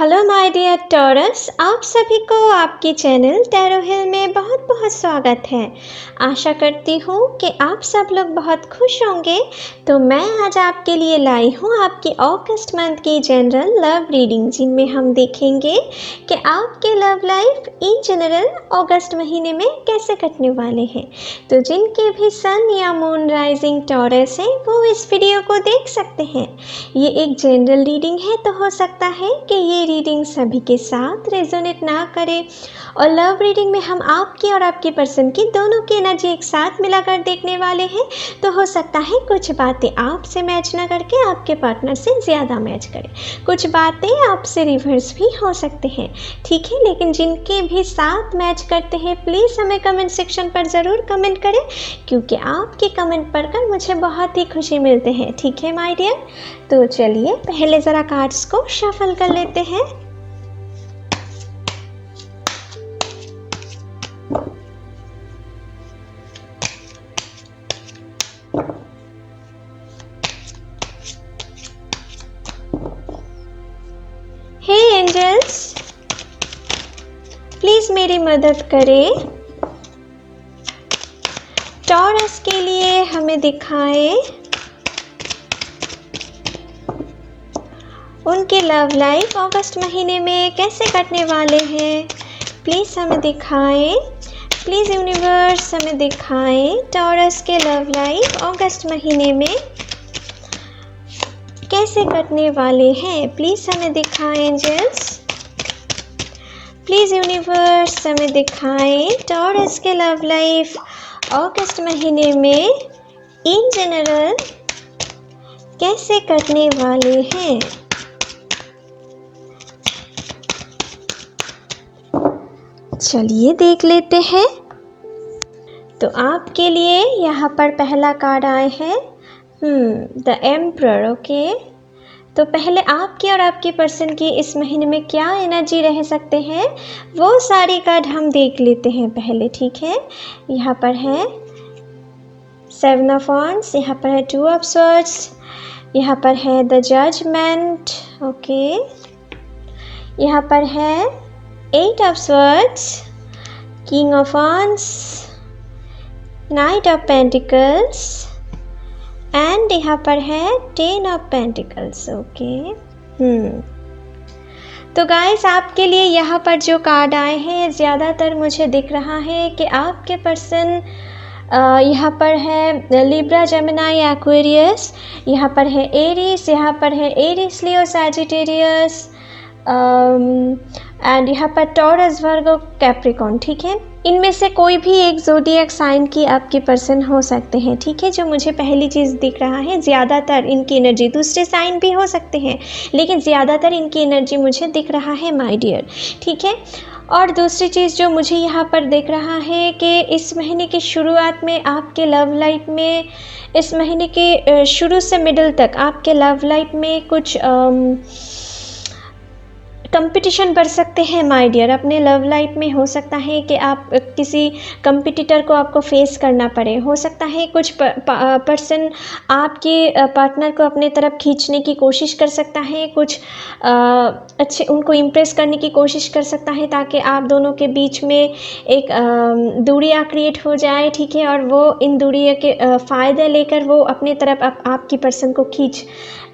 Hello my dear taurus, आप सभी को आपके चैनल टैरो हिल में बहुत बहुत स्वागत है। आशा करती हूँ कि आप सब लोग बहुत खुश होंगे। तो मैं आज आपके लिए लाई हूँ आपकी अगस्त मंथ की जनरल लव रीडिंग, जिनमें हम देखेंगे कि आपके लव लाइफ इन जनरल अगस्त महीने में कैसे कटने वाले हैं। तो जिनके भी सन या मून राइजिंग टॉरस है वो इस वीडियो को देख सकते हैं। ये एक जनरल रीडिंग है, तो हो सकता है कि ये रीडिंग सभी के साथ रेजोनेट ना करे। और लव रीडिंग में हम आपकी और आपके पर्सन की दोनों की एनर्जी एक साथ मिलाकर देखने वाले हैं। तो हो सकता है कुछ बातें आपसे मैच ना करके आपके पार्टनर से ज़्यादा मैच करें, कुछ बातें आपसे रिवर्स भी हो सकते हैं, ठीक है। लेकिन जिनके भी साथ मैच करते हैं प्लीज़ हमें कमेंट सेक्शन पर ज़रूर कमेंट करें, क्योंकि आपके कमेंट पढ़कर मुझे बहुत ही खुशी मिलते हैं, ठीक है माय डियर। तो चलिए पहले ज़रा कार्ड्स को शफल कर लेते हैं। हे एंजल्स, प्लीज मेरी मदद करें। टॉरस के लिए हमें दिखाएं उनके लव लाइफ अगस्त महीने में कैसे कटने वाले हैं। प्लीज़ हमें दिखाएं, प्लीज़ यूनिवर्स हमें दिखाएं टॉरस के लव लाइफ अगस्त महीने में कैसे कटने वाले हैं। प्लीज़ हमें दिखाएं एंजल्स, प्लीज़ यूनिवर्स हमें दिखाएं टॉरस के लव लाइफ अगस्त महीने में इन जनरल कैसे कटने वाले हैं। चलिए देख लेते हैं। तो आपके लिए यहाँ पर पहला कार्ड आए हैं द एम्परर। ओके, तो पहले आपकी और आपके पर्सन की इस महीने में क्या एनर्जी रह सकते हैं वो सारी कार्ड हम देख लेते हैं पहले, ठीक है। यहाँ पर है 7 ऑफ वांड्स, यहाँ पर है 2 ऑफ स्वॉर्ड्स, यहाँ पर है द जजमेंट। ओके, यहाँ पर है 8 of swords, King of wands, Knight of pentacles and यहाँ पर है 10 of pentacles। ओके, तो गाइस आपके लिए यहाँ पर जो कार्ड आए हैं ज़्यादातर मुझे दिख रहा है कि आपके पर्सन यहाँ पर है लिब्रा, जेमिनाई, एक्वेरियस, यहाँ पर है एरीज, यहाँ पर है एरीज, लियो, सैजिटेरियस एंड यहाँ पर टॉरस, वर्गो, कैप्रिकॉर्न, ठीक है। इनमें से कोई भी एक ज़ोडिएक साइन की आपके पर्सन हो सकते हैं, ठीक है। जो मुझे पहली चीज़ दिख रहा है, ज़्यादातर इनकी एनर्जी, दूसरे साइन भी हो सकते हैं लेकिन ज़्यादातर इनकी एनर्जी मुझे दिख रहा है माय डियर, ठीक है। और दूसरी चीज़ जो मुझे यहाँ पर दिख रहा है कि इस महीने की शुरुआत में आपके लव लाइफ में, इस महीने के शुरू से मिडल तक आपके लव लाइफ में कुछ कंपटीशन बढ़ सकते हैं माय डियर। अपने लव लाइफ में हो सकता है कि आप किसी कंपटीटर को आपको फेस करना पड़े, हो सकता है कुछ पर्सन आपके पार्टनर को अपने तरफ खींचने की कोशिश कर सकता है, कुछ अच्छे उनको इम्प्रेस करने की कोशिश कर सकता है ताकि आप दोनों के बीच में एक दूरियाँ क्रिएट हो जाए, ठीक है। और वो इन दूरियों के फ़ायदे लेकर वो अपने तरफ आपकी पर्सन को खींच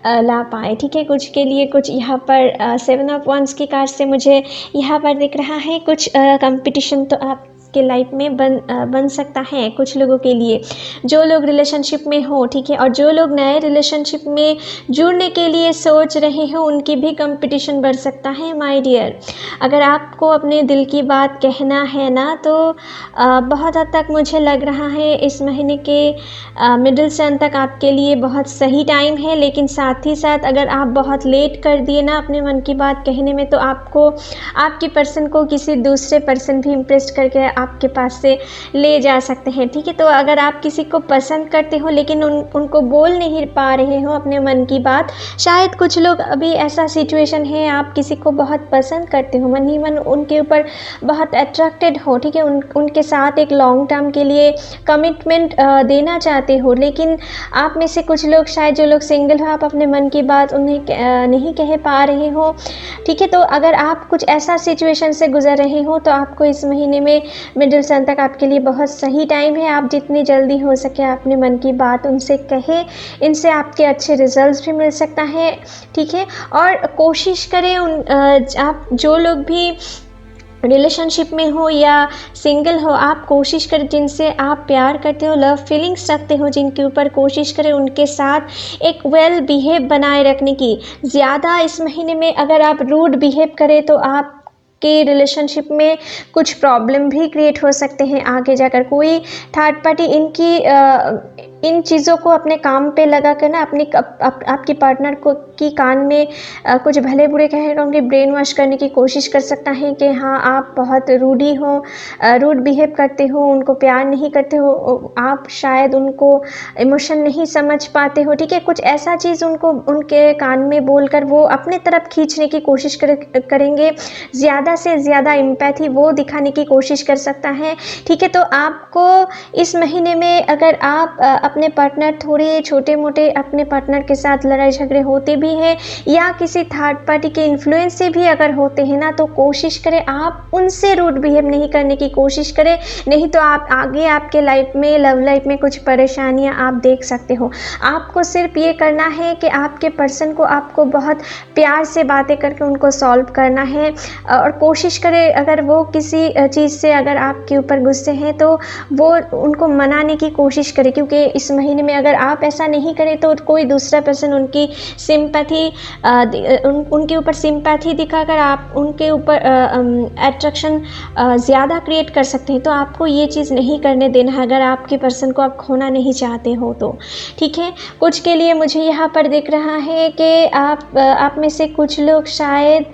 ला पाए, ठीक है। कुछ के लिए कुछ यहाँ पर 7 ऑफ वांड्स की कार्ड से मुझे यहाँ पर दिख रहा है कुछ कंपटीशन तो आपके लाइफ में बन सकता है कुछ लोगों के लिए, जो लोग रिलेशनशिप में हो, ठीक है। और जो लोग नए रिलेशनशिप में जुड़ने के लिए सोच रहे हो उनकी भी कंपटीशन बढ़ सकता है माय डियर। अगर आपको अपने दिल की बात कहना है ना तो बहुत हद तक मुझे लग रहा है इस महीने के मिडिल से अंत तक आपके लिए बहुत सही टाइम है। लेकिन साथ ही साथ अगर आप बहुत लेट कर दिए ना अपने मन की बात कहने में तो आपको आपकी पर्सन को किसी दूसरे पर्सन भी इम्प्रेस करके आपके पास से ले जा सकते हैं। ठीक है, तो अगर आप किसी को पसंद करते हो लेकिन उनको बोल नहीं पा रहे हो अपने मन की बात, शायद कुछ लोग अभी ऐसा सिचुएशन है, आप किसी को बहुत पसंद करते हो, मन ही मन उनके ऊपर बहुत अट्रैक्टेड हो। ठीक है, उनके साथ एक लॉन्ग टर्म के लिए कमिटमेंट देना चाहते हो, लेकिन आप में से कुछ लोग, शायद जो लोग सिंगल हो, आप अपने मन की बात उन्हें नहीं कह पा रहे हो। ठीक है, तो अगर आप कुछ ऐसा सिचुएशन से गुजर रहे हो तो आपको इस महीने में मिडिल सन तक आपके लिए बहुत सही टाइम है। आप जितनी जल्दी हो सके अपने मन की बात उनसे कहें, इनसे आपके अच्छे रिजल्ट्स भी मिल सकता है। ठीक है, और कोशिश करें आप जो लोग भी रिलेशनशिप में हो या सिंगल हो, आप कोशिश करें जिनसे आप प्यार करते हो, लव फीलिंग्स रखते हो जिनके ऊपर, कोशिश करें उनके साथ एक वेल बिहेव बनाए रखने की। ज़्यादा इस महीने में अगर आप रूड बिहेव करें तो आप के रिलेशनशिप में कुछ प्रॉब्लम भी क्रिएट हो सकते हैं आगे जाकर। कोई थर्ड पार्टी इन चीज़ों को अपने काम पे लगा कर ना आपकी पार्टनर को की कान में कुछ भले बुरे कहेगा, उनके ब्रेन वॉश करने की कोशिश कर सकता है कि हाँ आप बहुत रूडी हो, रूड बिहेव करते हो, उनको प्यार नहीं करते हो, आप शायद उनको इमोशन नहीं समझ पाते हो। ठीक है, कुछ ऐसा चीज़ उनको उनके कान में बोलकर वो अपने तरफ खींचने की कोशिश करेंगे, ज़्यादा से ज़्यादा एम्पैथी वो दिखाने की कोशिश कर सकता है। ठीक है, तो आपको इस महीने में अगर आप अपने पार्टनर, थोड़े छोटे मोटे अपने पार्टनर के साथ लड़ाई झगड़े होते भी हैं या किसी थर्ड पार्टी के इन्फ्लुएंस से भी अगर होते हैं ना, तो कोशिश करें आप उनसे रूड बिहेव नहीं करने की कोशिश करें, नहीं तो आप आगे आपके लाइफ में, लव लाइफ में कुछ परेशानियां आप देख सकते हो। आपको सिर्फ ये करना है कि आपके पर्सन को आपको बहुत प्यार से बातें करके उनको सॉल्व करना है, और कोशिश करें अगर वो किसी चीज़ से अगर आपके ऊपर गुस्से हैं तो वो उनको मनाने की कोशिश करें, क्योंकि इस महीने में अगर आप ऐसा नहीं करें तो कोई दूसरा पर्सन उनकी सिंपैथी उनके ऊपर सिंपैथी दिखाकर आप उनके ऊपर अट्रैक्शन ज़्यादा क्रिएट कर सकते हैं। तो आपको ये चीज़ नहीं करने देना है अगर आपके पर्सन को आप खोना नहीं चाहते हो तो। ठीक है, कुछ के लिए मुझे यहाँ पर दिख रहा है कि आप में से कुछ लोग शायद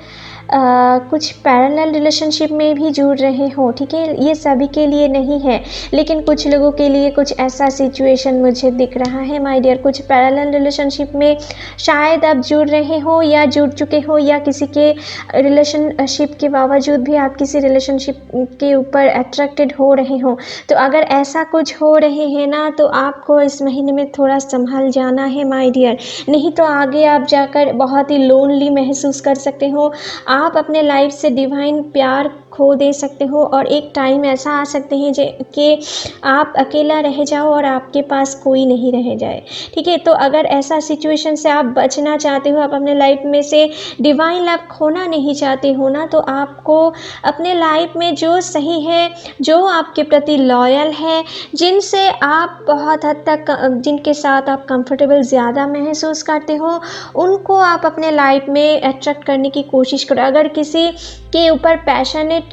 कुछ पैरेलल रिलेशनशिप में भी जुड़ रहे हो। ठीक है, ये सभी के लिए नहीं है, लेकिन कुछ लोगों के लिए कुछ ऐसा सिचुएशन मुझे दिख रहा है माय डियर। कुछ पैरेलल रिलेशनशिप में शायद आप जुड़ रहे हो या जुड़ चुके हो, या किसी के रिलेशनशिप के बावजूद भी आप किसी रिलेशनशिप के ऊपर अट्रैक्टेड हो रहे हो। तो अगर ऐसा कुछ हो रहे हैं ना, तो आपको इस महीने में थोड़ा संभल जाना है माय डियर, नहीं तो आगे आप जाकर बहुत ही लोनली महसूस कर सकते हो। आप अपने लाइफ से डिवाइन प्यार खो दे सकते हो, और एक टाइम ऐसा आ सकते हैं कि आप अकेला रह जाओ और आपके पास कोई नहीं रह जाए। ठीक है, तो अगर ऐसा सिचुएशन से आप बचना चाहते हो, आप अपने लाइफ में से डिवाइन लव खोना नहीं चाहते हो ना, तो आपको अपने लाइफ में जो सही है, जो आपके प्रति लॉयल है, जिनसे आप बहुत हद तक, जिनके साथ आप कंफर्टेबल ज़्यादा महसूस करते हो, उनको आप अपने लाइफ में अट्रैक्ट करने की कोशिश करो। अगर किसी के ऊपर पैशनेट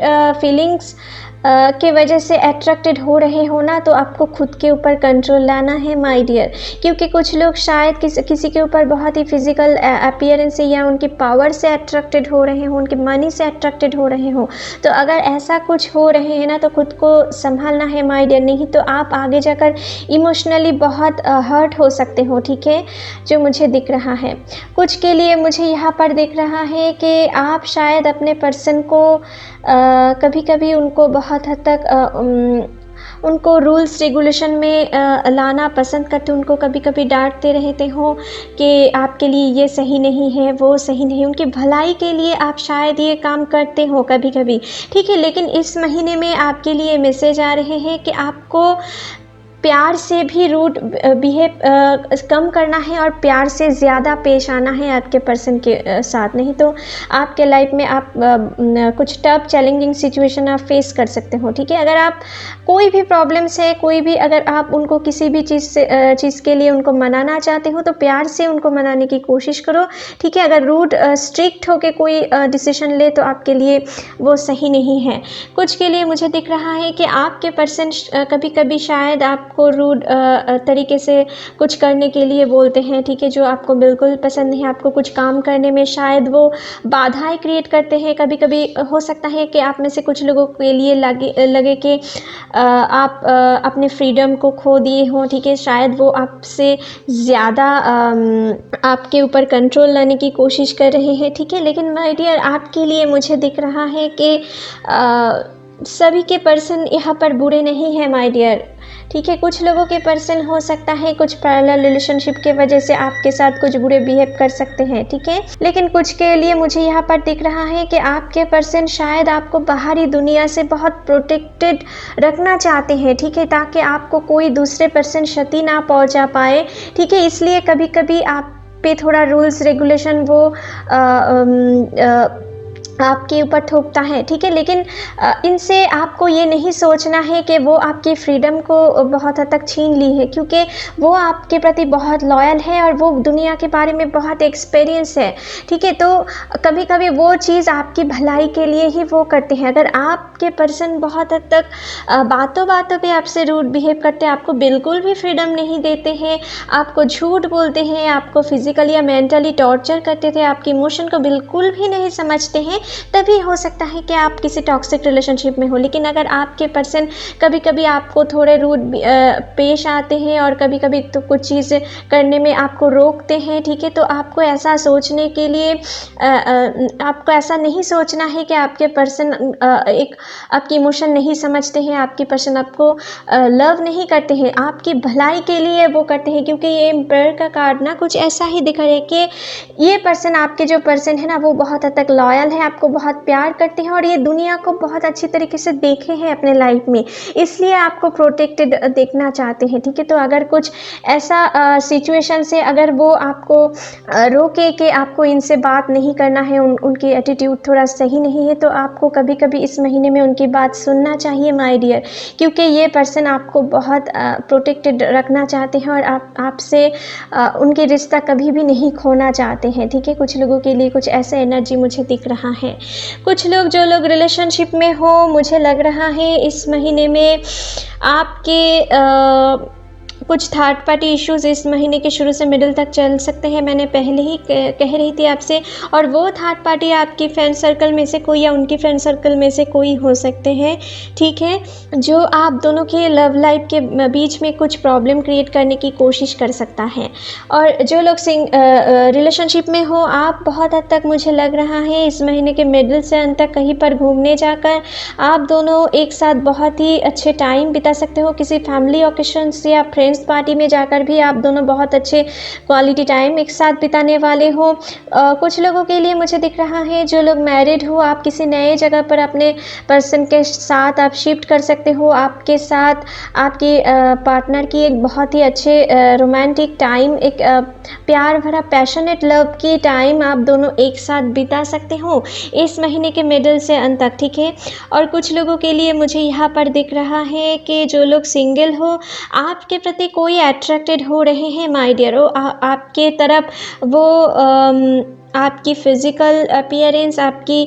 फीलिंग्स के वजह से अट्रैक्टेड हो रहे हो ना, तो आपको खुद के ऊपर कंट्रोल लाना है माय डियर, क्योंकि कुछ लोग शायद किसी के ऊपर बहुत ही फिजिकल अपीयरेंस से या उनकी पावर से अट्रैक्टेड हो रहे हो, उनके मनी से अट्रैक्टेड हो रहे हो। तो अगर ऐसा कुछ हो रहे हैं ना, तो खुद को संभालना है माय डियर, नहीं तो आप आगे जाकर इमोशनली बहुत हर्ट हो सकते हो। ठीक है, जो मुझे दिख रहा है। कुछ के लिए मुझे यहाँ पर दिख रहा है कि आप शायद अपने पर्सन को कभी कभी उनको बहुत हद तक उनको रूल्स रेगुलेशन में लाना पसंद करते हो, उनको कभी कभी डांटते रहते हो कि आपके लिए ये सही नहीं है, वो सही नहीं, उनकी भलाई के लिए आप शायद ये काम करते हो कभी कभी। ठीक है, लेकिन इस महीने में आपके लिए मैसेज आ रहे हैं कि आपको प्यार से भी रूड बिहेव कम करना है और प्यार से ज़्यादा पेश आना है आपके पर्सन के साथ, नहीं तो आपके लाइफ में आप कुछ टफ चैलेंजिंग सिचुएशन आप फेस कर सकते हो। ठीक है, अगर आप कोई भी प्रॉब्लम्स है, कोई भी अगर आप उनको किसी भी चीज़ के लिए उनको मनाना चाहते हो, तो प्यार से उनको मनाने की कोशिश करो। ठीक है, अगर रूड स्ट्रिक्ट होकर कोई डिसीजन ले तो आपके लिए वो सही नहीं है। कुछ के लिए मुझे दिख रहा है कि आपके पर्सन कभी कभी शायद आप आपको रूड तरीके से कुछ करने के लिए बोलते हैं, ठीक है, जो आपको बिल्कुल पसंद नहीं है। आपको कुछ काम करने में शायद वो बाधाएं क्रिएट करते हैं। कभी कभी हो सकता है कि आप में से कुछ लोगों के लिए लगे कि आप अपने फ्रीडम को खो दिए हों, ठीक है। शायद वो आपसे ज़्यादा आपके ऊपर कंट्रोल लाने की कोशिश कर रहे हैं, ठीक है। लेकिन माय डियर, आपके लिए मुझे दिख रहा है कि सभी के पर्सन यहाँ पर बुरे नहीं हैं माय डियर, ठीक है। कुछ लोगों के पर्सन हो सकता है कुछ पैरेलल रिलेशनशिप के वजह से आपके साथ कुछ बुरे बिहेव कर सकते हैं, ठीक है। लेकिन कुछ के लिए मुझे यहाँ पर दिख रहा है कि आपके पर्सन शायद आपको बाहरी दुनिया से बहुत प्रोटेक्टेड रखना चाहते हैं, ठीक है, ताकि आपको कोई दूसरे पर्सन क्षति ना पहुँचा पाए, ठीक है। इसलिए कभी कभी आप पे थोड़ा रूल्स रेगुलेशन वो आपके ऊपर थोपता है, ठीक है। लेकिन इनसे आपको ये नहीं सोचना है कि वो आपकी फ्रीडम को बहुत हद तक छीन ली है, क्योंकि वो आपके प्रति बहुत लॉयल है और वो दुनिया के बारे में बहुत एक्सपीरियंस है, ठीक है। तो कभी कभी वो चीज़ आपकी भलाई के लिए ही वो करते हैं। अगर आपके पर्सन बहुत हद तक बातों बातों पे आपसे रूड बिहेव करते हैं, आपको बिल्कुल भी फ्रीडम नहीं देते हैं, आपको झूठ बोलते हैं, आपको फिजिकली या मेंटली टॉर्चर करते थे, आपके इमोशन को बिल्कुल भी नहीं समझते हैं, तभी हो सकता है कि आप किसी टॉक्सिक रिलेशनशिप में हो। लेकिन अगर आपके पर्सन कभी कभी आपको थोड़े रूड पेश आते हैं और कभी कभी तो कुछ चीज़ करने में आपको रोकते हैं, ठीक है, तो आपको ऐसा सोचने के लिए आपको ऐसा नहीं सोचना है कि आपके पर्सन एक आपकी इमोशन नहीं समझते हैं, आपके पर्सन आपको लव नहीं करते हैं, आपकी भलाई के लिए वो करते हैं। क्योंकि ये एम्पायर का कार्ड ना कुछ ऐसा ही दिखा रहा है कि ये पर्सन, आपके जो पर्सन है ना, वो बहुत हद तक लॉयल है, आपको बहुत प्यार करते हैं और ये दुनिया को बहुत अच्छी तरीके से देखे हैं अपने लाइफ में, इसलिए आपको प्रोटेक्टेड देखना चाहते हैं, ठीक है। तो अगर कुछ ऐसा सिचुएशन से अगर वो आपको रोके कि आपको इनसे बात नहीं करना है, उनकी एटीट्यूड थोड़ा सही नहीं है, तो आपको कभी कभी इस महीने में उनकी बात सुनना चाहिए माय डियर, क्योंकि ये पर्सन आपको बहुत प्रोटेक्टेड रखना चाहते हैं और आपसे उनके रिश्ता कभी भी नहीं खोना चाहते हैं, ठीक है। कुछ लोगों के लिए कुछ ऐसा एनर्जी मुझे दिख रहा है। कुछ लोग, जो लोग रिलेशनशिप में हो, मुझे लग रहा है इस महीने में आपके कुछ थर्ड पार्टी इश्यूज़ इस महीने के शुरू से मिडिल तक चल सकते हैं। मैंने पहले ही कह रही थी आपसे, और वो थर्ड पार्टी आपकी फ्रेंड सर्कल में से कोई या उनकी फ्रेंड सर्कल में से कोई हो सकते हैं, ठीक है, जो आप दोनों के लव लाइफ के बीच में कुछ प्रॉब्लम क्रिएट करने की कोशिश कर सकता है। और जो लोग रिलेशनशिप में हो, आप बहुत हद तक मुझे लग रहा है इस महीने के मिडिल से अंत तक कहीं पर घूमने जाकर आप दोनों एक साथ बहुत ही अच्छे टाइम बिता सकते हो। किसी फैमिली ओकेशंस या फ्रेंड्स पार्टी में जाकर भी आप दोनों बहुत अच्छे क्वालिटी टाइम एक साथ बिताने वाले हो। कुछ लोगों के लिए मुझे दिख रहा है, जो लोग मैरिड हो, आप किसी नए जगह पर अपने पर्सन के साथ आप शिफ्ट कर सकते हो। आपके साथ आपके पार्टनर की एक बहुत ही अच्छे रोमांटिक टाइम, एक प्यार भरा पैशनेट लव की टाइम आप दोनों एक साथ बिता सकते हो इस महीने के मिडिल से अंत तक, ठीक है। और कुछ लोगों के लिए मुझे यहाँ पर दिख रहा है कि जो लोग सिंगल हो, आपके प्रति कोई अट्रैक्टेड हो रहे हैं माय डियर, आपके तरफ वो आपकी फ़िज़िकल अपीयरेंस, आपकी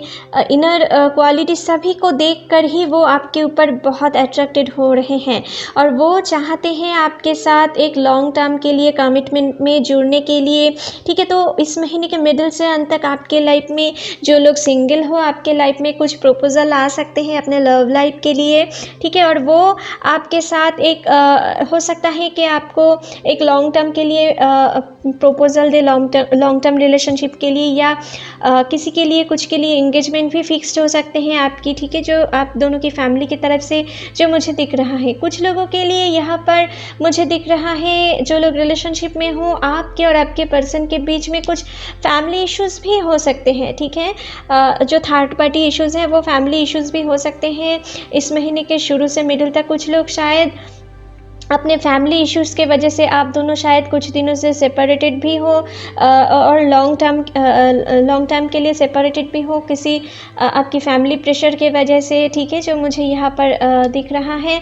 इनर क्वालिटी, सभी को देखकर ही वो आपके ऊपर बहुत अट्रैक्टेड हो रहे हैं और वो चाहते हैं आपके साथ एक लॉन्ग टर्म के लिए कमिटमेंट में जुड़ने के लिए, ठीक है। तो इस महीने के मिडिल से अंत तक आपके लाइफ में, जो लोग सिंगल हो, आपके लाइफ में कुछ प्रपोजल आ सकते हैं अपने लव लाइफ के लिए, ठीक है। और वो आपके साथ एक हो सकता है कि आपको एक लॉन्ग टर्म के लिए प्रपोजल दे, लॉन्ग टर्म रिलेशनशिप के लिए, या किसी के लिए, कुछ के लिए एंगेजमेंट भी फिक्स्ड हो सकते हैं आपकी, ठीक है, जो आप दोनों की फैमिली की तरफ से जो मुझे दिख रहा है। कुछ लोगों के लिए यहाँ पर मुझे दिख रहा है, जो लोग रिलेशनशिप में हो, आपके और आपके पर्सन के बीच में कुछ फैमिली इश्यूज़ भी हो सकते हैं, ठीक है। जो थर्ड पार्टी इश्यूज़ हैं वो फैमिली इश्यूज़ भी हो सकते हैं इस महीने के शुरू से मिडिल तक। कुछ लोग शायद अपने फैमिली इश्यूज़ के वजह से आप दोनों शायद कुछ दिनों से सेपरेटेड भी हो और लॉन्ग टर्म के लिए सेपरेटेड भी हो किसी आपकी फैमिली प्रेशर के वजह से, ठीक है, जो मुझे यहाँ पर दिख रहा है।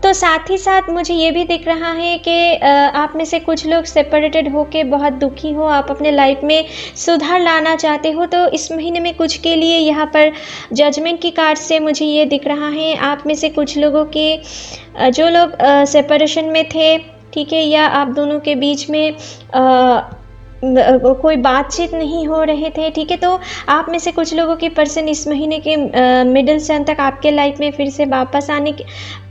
तो साथ ही साथ मुझे ये भी दिख रहा है कि आप में से कुछ लोग सेपरेटेड होके बहुत दुखी हो, आप अपने लाइफ में सुधार लाना चाहते हो। तो इस महीने में कुछ के लिए यहाँ पर जजमेंट की कार्ड से मुझे ये दिख रहा है, आप में से कुछ लोगों के जो लोग सेपरेशन में थे, ठीक है, या आप दोनों के बीच में कोई बातचीत नहीं हो रहे थे, ठीक है, तो आप में से कुछ लोगों की पर्सन इस महीने के मिडिल से अंत तक आपके लाइफ में फिर से वापस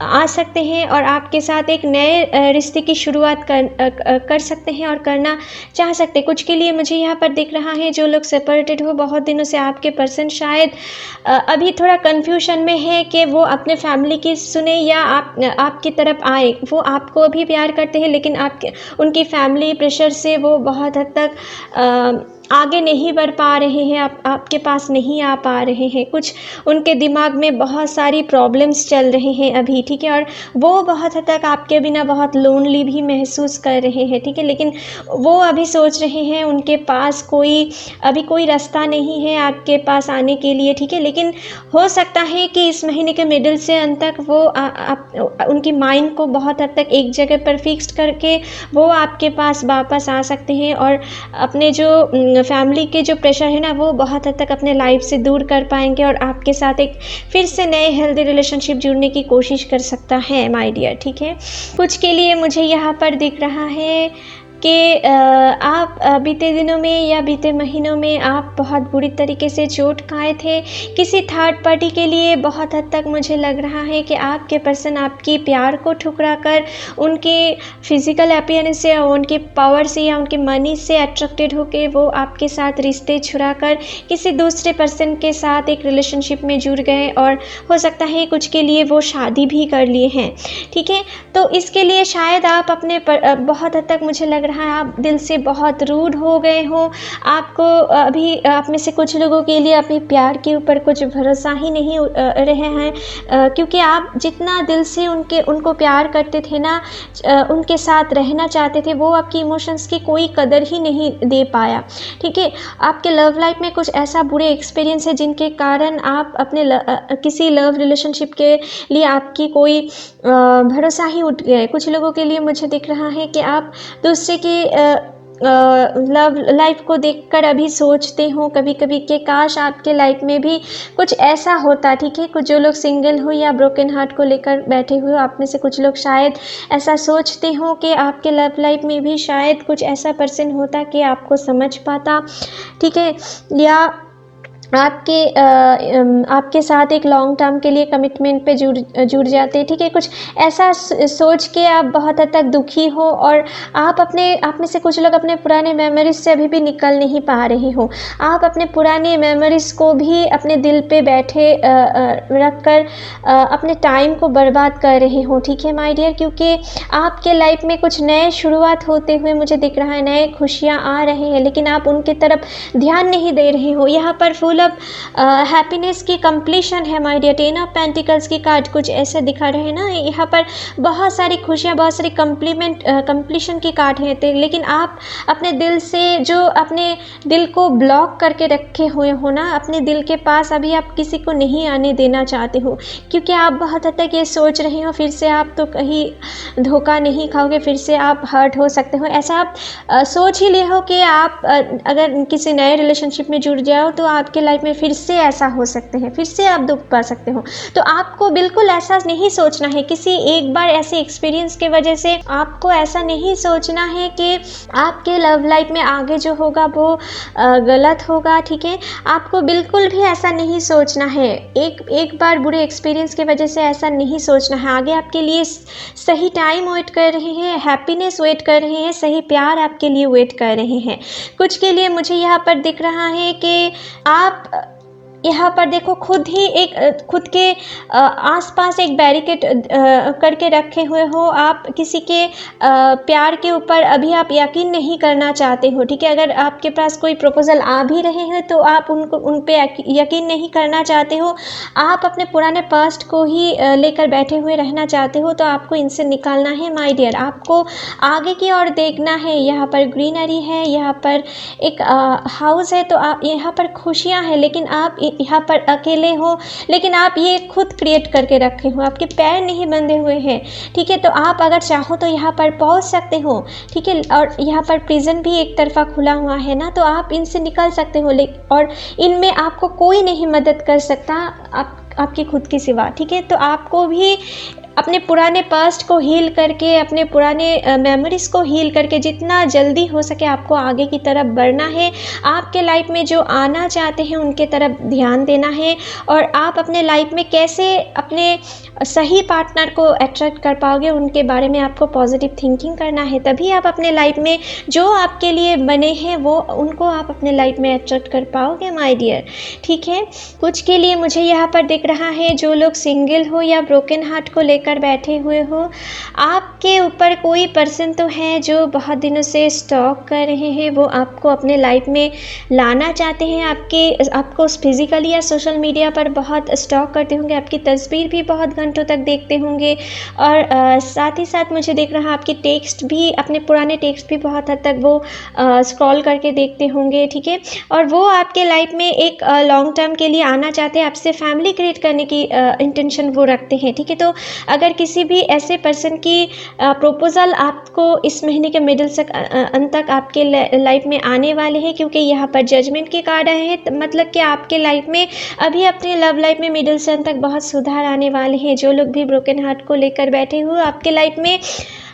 आ सकते हैं और आपके साथ एक नए रिश्ते की शुरुआत कर सकते हैं और करना चाह सकते हैं। कुछ के लिए मुझे यहाँ पर दिख रहा है, जो लोग सेपरेटेड हो बहुत दिनों से, आपके पर्सन शायद अभी थोड़ा कन्फ्यूजन में है कि वो अपने फैमिली की सुने या आपकी तरफ आए। वो आपको अभी प्यार करते हैं, लेकिन उनकी फैमिली प्रेशर से वो बहुत हद तक आगे नहीं बढ़ पा रहे हैं, आपके पास नहीं आ पा रहे हैं। कुछ उनके दिमाग में बहुत सारी प्रॉब्लम्स चल रहे हैं अभी, ठीक है, और वो बहुत हद तक आपके बिना बहुत लोनली भी महसूस कर रहे हैं, ठीक है, लेकिन वो अभी सोच रहे हैं उनके पास अभी कोई रास्ता नहीं है आपके पास आने के लिए, ठीक है, लेकिन हो सकता है कि इस महीने के मिडिल से अंत तक वो उनकी माइंड को बहुत हद तक एक जगह पर फिक्स्ड करके वो आपके पास वापस आ सकते हैं और अपने जो फैमिली के जो प्रेशर है ना, वो बहुत हद तक अपने लाइफ से दूर कर पाएंगे और आपके साथ एक फिर से नए हेल्दी रिलेशनशिप जुड़ने की कोशिश कर सकता है माय डियर, ठीक है। कुछ के लिए मुझे यहाँ पर दिख रहा है कि आप बीते दिनों में या बीते महीनों में आप बहुत बुरी तरीके से चोट खाए थे किसी थर्ड पार्टी के लिए। बहुत हद तक मुझे लग रहा है कि आपके पर्सन आपकी प्यार को ठुकरा कर उनके फिजिकल अपीयरेंस से या उनके पावर से या उनके मनी से अट्रैक्टेड होकर वो आपके साथ रिश्ते छुड़ा कर किसी दूसरे पर्सन के साथ एक रिलेशनशिप में जुड़ गए और हो सकता है कुछ के लिए वो शादी भी कर लिए हैं, ठीक है। तो इसके लिए शायद आप अपने बहुत हद तक मुझे लग रहा है आप दिल से बहुत रूड हो गए हो। आपको अभी आप में से कुछ लोगों के लिए अपने प्यार के ऊपर कुछ भरोसा ही नहीं रहे हैं, क्योंकि आप जितना दिल से उनको प्यार करते थे ना, उनके साथ रहना चाहते थे, वो आपकी इमोशंस की कोई कदर ही नहीं दे पाया, ठीक है। आपके लव लाइफ में कुछ ऐसा बुरे एक्सपीरियंस है जिनके कारण आप अपने किसी लव रिलेशनशिप के लिए आपकी कोई भरोसा ही उठ गया। कुछ लोगों के लिए मुझे दिख रहा है कि आप दूसरे की लव लाइफ को देखकर अभी सोचते हो कभी कभी कि काश आपके लाइफ में भी कुछ ऐसा होता, ठीक है। कुछ जो लोग सिंगल हो या ब्रोकन हार्ट को लेकर बैठे हुए हो, आप में से कुछ लोग शायद ऐसा सोचते हो कि आपके लव लाइफ में भी शायद कुछ ऐसा पर्सन होता कि आपको समझ पाता, ठीक है, या आपके साथ एक लॉन्ग टर्म के लिए कमिटमेंट पे जुड़ जाते, ठीक है। कुछ ऐसा सोच के आप बहुत हद तक दुखी हो और आप में से कुछ लोग अपने पुराने मेमोरीज से अभी भी निकल नहीं पा रहे हो। आप अपने पुराने मेमोरीज को भी अपने दिल पे बैठे रख कर अपने टाइम को बर्बाद कर रहे हो, ठीक है माय डियर, क्योंकि आपके लाइफ में कुछ नए शुरुआत होते हुए मुझे दिख रहा है, नए खुशियाँ आ रहे हैं, लेकिन आप उनके तरफ ध्यान नहीं दे रहे हो। यहाँ पर फुल ऑफ हैप्पीनेस की कंप्लीशन है माय डियर। 10 ऑफ पेंटिकल्स की कार्ड कुछ ऐसे दिखा रहे हैं ना, यहाँ पर बहुत सारी खुशियाँ, बहुत सारी कंप्लीशन की कार्ड है, लेकिन आप अपने दिल से जो अपने दिल को ब्लॉक करके रखे हुए हो ना, अपने दिल के पास अभी आप किसी को नहीं आने देना चाहते हो, क्योंकि आप बहुत हद तक ये सोच रहे हो फिर से आप तो कहीं धोखा नहीं खाओगे, फिर से आप हर्ट हो सकते हो। ऐसा आप सोच ही ले हो कि आप अगर किसी नए रिलेशनशिप में जुड़ जाओ तो आपके लाइफ में फिर से ऐसा हो सकते हैं, फिर से आप दुख पा सकते हो। तो आपको बिल्कुल ऐसा नहीं सोचना है। किसी एक बार ऐसे एक्सपीरियंस की वजह से आपको ऐसा नहीं सोचना है कि आपके लव लाइफ में आगे जो होगा वो गलत होगा, ठीक है। आपको बिल्कुल भी ऐसा नहीं सोचना है। एक बार बुरे एक्सपीरियंस की वजह से ऐसा नहीं सोचना है। आगे आपके लिए सही टाइम वेट कर रहे हैं, हैप्पीनेस वेट कर रहे हैं, सही प्यार आपके लिए वेट कर रहे हैं। कुछ के लिए मुझे यहाँ पर दिख रहा है कि आप यहाँ पर देखो खुद के आसपास एक बैरिकेड करके रखे हुए हो। आप किसी के प्यार के ऊपर अभी आप यकीन नहीं करना चाहते हो, ठीक है। अगर आपके पास कोई प्रपोजल आ भी रहे हैं तो आप उन पे यकीन नहीं करना चाहते हो। आप अपने पुराने पास्ट को ही लेकर बैठे हुए रहना चाहते हो, तो आपको इनसे निकालना है माय डियर। आपको आगे की ओर देखना है। यहाँ पर ग्रीनरी है, यहाँ पर एक हाउस है, तो आप यहाँ पर खुशियाँ हैं, लेकिन आप यहाँ पर अकेले हो, लेकिन आप ये खुद क्रिएट करके रखे हो, आपके पैर नहीं बंधे हुए हैं, ठीक है। तो आप अगर चाहो तो यहाँ पर पहुँच सकते हो, ठीक है। और यहाँ पर प्रिजन भी एक तरफा खुला हुआ है ना, तो आप इनसे निकल सकते हो, और इनमें आपको कोई नहीं मदद कर सकता आपकी खुद की सिवा, ठीक है। तो आपको भी अपने पुराने पास्ट को हील करके, अपने पुराने मेमोरीज़ को हील करके जितना जल्दी हो सके आपको आगे की तरफ बढ़ना है। आपके लाइफ में जो आना चाहते हैं उनके तरफ ध्यान देना है, और आप अपने लाइफ में कैसे अपने सही पार्टनर को अट्रैक्ट कर पाओगे उनके बारे में आपको पॉजिटिव थिंकिंग करना है। तभी आप अपने लाइफ में जो आपके लिए बने हैं वो उनको आप अपने लाइफ में अट्रैक्ट कर पाओगे माय डियर, ठीक है। कुछ के लिए मुझे यहाँ पर दिख रहा है, जो लोग सिंगल हो या ब्रोकन हार्ट को लेकर बैठे हुए हो, आपके ऊपर कोई पर्सन तो है जो बहुत दिनों से स्टॉक कर रहे हैं, वो आपको अपने लाइफ में लाना चाहते हैं। आपको फिजिकली या सोशल मीडिया पर बहुत स्टॉक करते होंगे, आपकी तस्वीर भी बहुत घंटों तक देखते होंगे, और साथ ही साथ मुझे दिख रहा आपके टेक्स्ट भी, अपने पुराने टेक्स्ट भी बहुत हद तक वो स्क्रॉल करके देखते होंगे, ठीक है। और वो आपके लाइफ में एक लॉन्ग टर्म के लिए आना चाहते हैं, आपसे फैमिली क्रिएट करने की इंटेंशन वो रखते हैं, ठीक है। तो अगर किसी भी ऐसे पर्सन की प्रपोज़ल आपको इस महीने के मिडिल से अंत तक आपके लाइफ में आने वाले हैं, क्योंकि यहाँ पर जजमेंट के कार्ड आए हैं, मतलब कि आपके लाइफ में अभी अपने लव लाइफ में मिडिल से अंत तक बहुत सुधार आने वाले हैं। जो लोग भी ब्रोकन हार्ट को लेकर बैठे हुए, आपके लाइफ में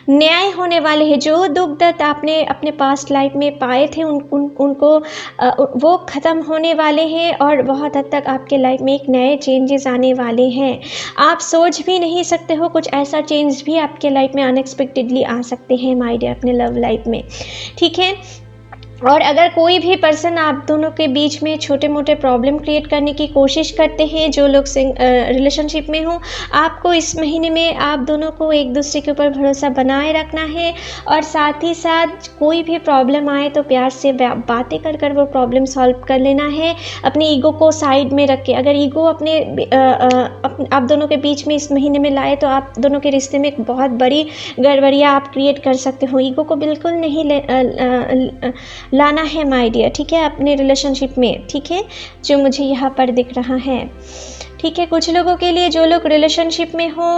न्याय होने वाले हैं। जो दुख दर्द आपने अपने पास्ट लाइफ में पाए थे उनको वो ख़त्म होने वाले हैं, और बहुत हद तक आपके लाइफ में एक नए चेंजेस आने वाले हैं। आप सोच भी नहीं सकते हो, कुछ ऐसा चेंज भी आपके लाइफ में अनएक्सपेक्टेडली आ सकते हैं माय डियर, अपने लव लाइफ में, ठीक है। और अगर कोई भी पर्सन आप दोनों के बीच में छोटे मोटे प्रॉब्लम क्रिएट करने की कोशिश करते हैं, जो लोग रिलेशनशिप में हो, आपको इस महीने में आप दोनों को एक दूसरे के ऊपर भरोसा बनाए रखना है, और साथ ही साथ कोई भी प्रॉब्लम आए तो प्यार से बातें कर कर वो प्रॉब्लम सॉल्व कर लेना है, अपनी ईगो को साइड में रख के। अगर ईगो आप दोनों के बीच में इस महीने में लाए तो आप दोनों के रिश्ते में एक बहुत बड़ी गड़बड़ियाँ आप क्रिएट कर सकते हो। ईगो को बिल्कुल नहीं लाना है माय डियर, ठीक है, अपने रिलेशनशिप में, ठीक है, जो मुझे यहाँ पर दिख रहा है, ठीक है। कुछ लोगों के लिए, जो लोग रिलेशनशिप में हो,